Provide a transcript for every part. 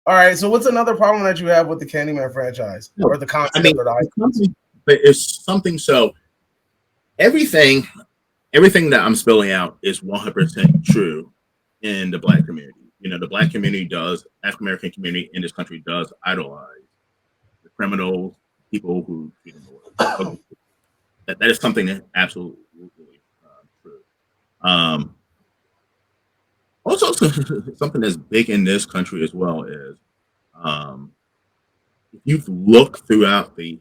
All right. So what's another problem that you have with the Candyman franchise or No, the I concept mean, or the idea? it's something, but it's something. So everything, everything that I'm spelling out is 100% true in the black community. You know, the black community does, African American community in this country does idolize the criminals, people who treat them ugly. That is something that absolutely true. Um, Also, something that's big in this country as well is um, if you've looked throughout the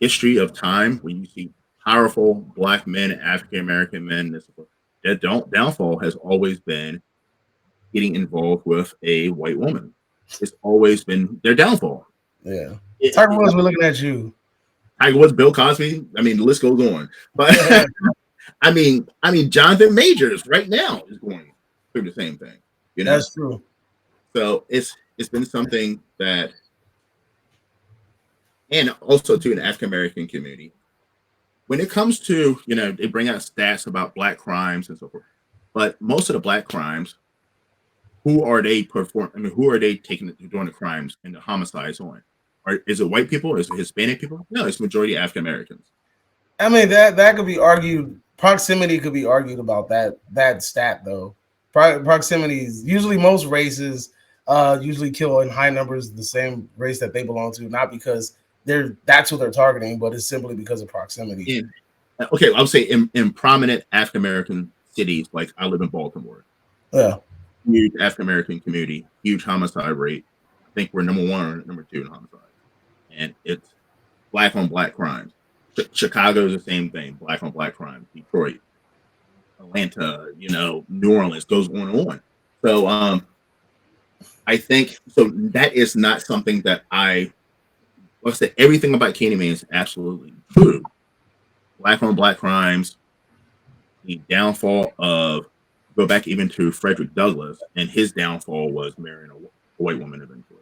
history of time when you see powerful black men, African American men, their downfall has always been getting involved with a white woman. It's always been their downfall. Yeah. It, Tiger it, Woods, we're looking at you. Tiger Woods, Bill Cosby. I mean, the list goes on. But Jonathan Majors right now is going through the same thing. You know, That's true. so it's been something that, and also to an African American community. When it comes to, they bring out stats about black crimes and so forth, but most of the black crimes, who are they perform? I mean, who are they doing the crimes and the homicides on? Is it white people? Is it Hispanic people? No, it's majority African Americans. I mean that could be argued. Proximity could be argued about that stat though. Proximity is usually most races usually kill in high numbers the same race that they belong to, not because that's who they're targeting, but it's simply because of proximity. In Okay, I would say in prominent African American cities, like I live in Baltimore, Yeah, huge African American community, huge homicide rate. I think we're number one or number two in homicide, and it's black on black crimes. Chicago is the same thing, black on black crimes. Detroit, Atlanta, New Orleans, goes on and on. So I think so that is not something that like I said, everything about Candyman is absolutely true. Black on black crimes, the downfall of, go back even to Frederick Douglass, and his downfall was marrying a white woman eventually.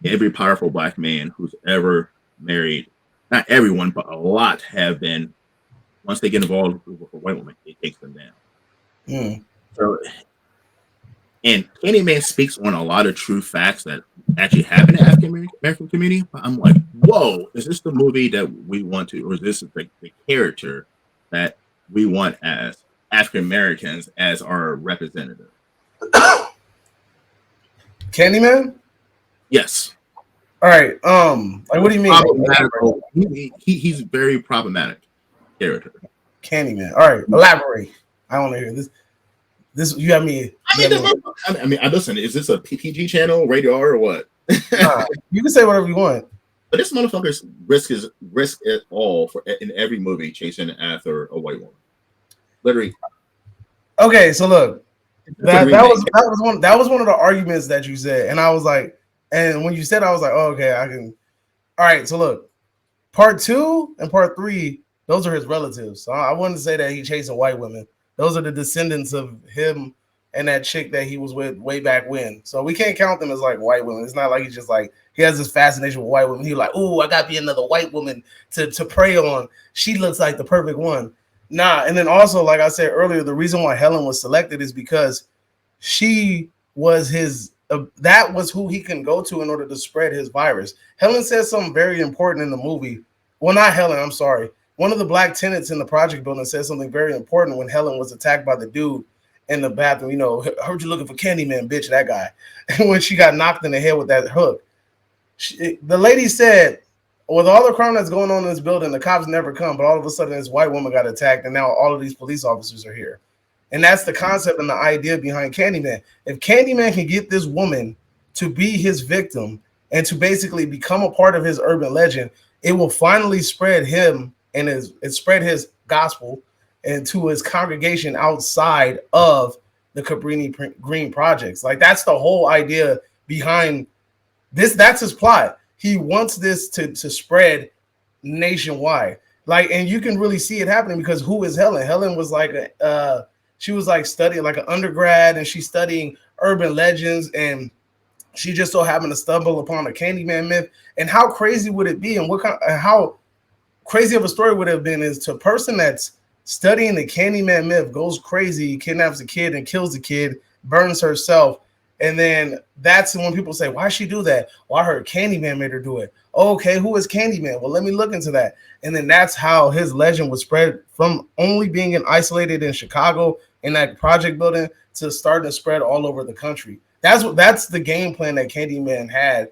Every powerful black man who's ever married, not everyone, but a lot have been, once they get involved with a white woman, it takes them down. mm. So, and Candyman speaks on a lot of true facts that actually happen in the African American community. But I'm like, whoa, is this the movie that we want to, or is this the character that we want as African Americans as our representative? Candyman. Yes. All right. Like, what do you mean? Problematical. He's very problematic character. Candyman. All right, elaborate. I want to hear this. This you have me. Listen. Is this a PPG channel, rated R, or what? You can say whatever you want. But this motherfucker's risk it all in every movie chasing after a white woman. Literally. Okay, so look, that was one of the arguments that you said, and I was like, and when you said, I was like, oh, okay, I can. All right, so look, part 2 and part 3, those are his relatives. So I wouldn't say that he chasing white women. Those are the descendants of him and that chick that he was with way back when. So we can't count them as like white women. It's not like he's just like he has this fascination with white women. He's like, oh, I gotta be another white woman to prey on. She looks like the perfect one. Nah, and then also, like I said earlier, the reason why Helen was selected is because she was his. That was who he can go to in order to spread his virus. Helen says something very important in the movie. Well, not Helen. I'm sorry. One of the black tenants in the project building said something very important when Helen was attacked by the dude in the bathroom. You know, heard you looking for Candyman, bitch, that guy. And when she got knocked in the head with that hook, the lady said, with all the crime that's going on in this building, the cops never come, but all of a sudden this white woman got attacked, and now all of these police officers are here. And that's the concept and the idea behind Candyman. If Candyman can get this woman to be his victim and to basically become a part of his urban legend, it will finally spread him and spread his gospel and to his congregation outside of the Cabrini Green projects. Like, that's the whole idea behind this. That's his plot. He wants this to spread nationwide. Like, and you can really see it happening because who is Helen? Helen was like she was like studying like an undergrad, and she's studying urban legends, and she just so happened to stumble upon a Candyman myth. And how crazy would it be, and how crazy of a story would have been is to a person that's studying the Candyman myth, goes crazy, kidnaps a kid and kills the kid, burns herself, And then that's when people say, why she do that? Well, I heard Candyman made her do it. Okay, who is Candyman? Well, let me look into that. And then that's how his legend was spread from only being isolated in Chicago in that project building to starting to spread all over the country. That's the game plan that Candyman had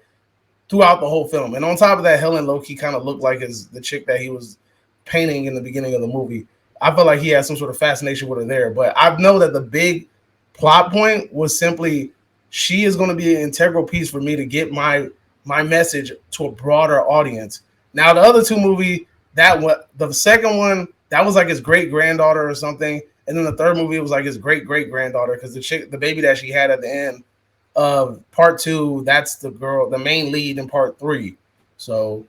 throughout the whole film. And on top of that, Helen Loki kind of looked like the chick that he was painting in the beginning of the movie. I felt like he had some sort of fascination with her there. But I know that the big plot point was simply she is going to be an integral piece for me to get my message to a broader audience. Now, the other two movie, the second one, that was like his great granddaughter or something. And then the third movie, it was like his great great granddaughter because the baby that she had at the end of part two, that's the girl, the main lead in part three. So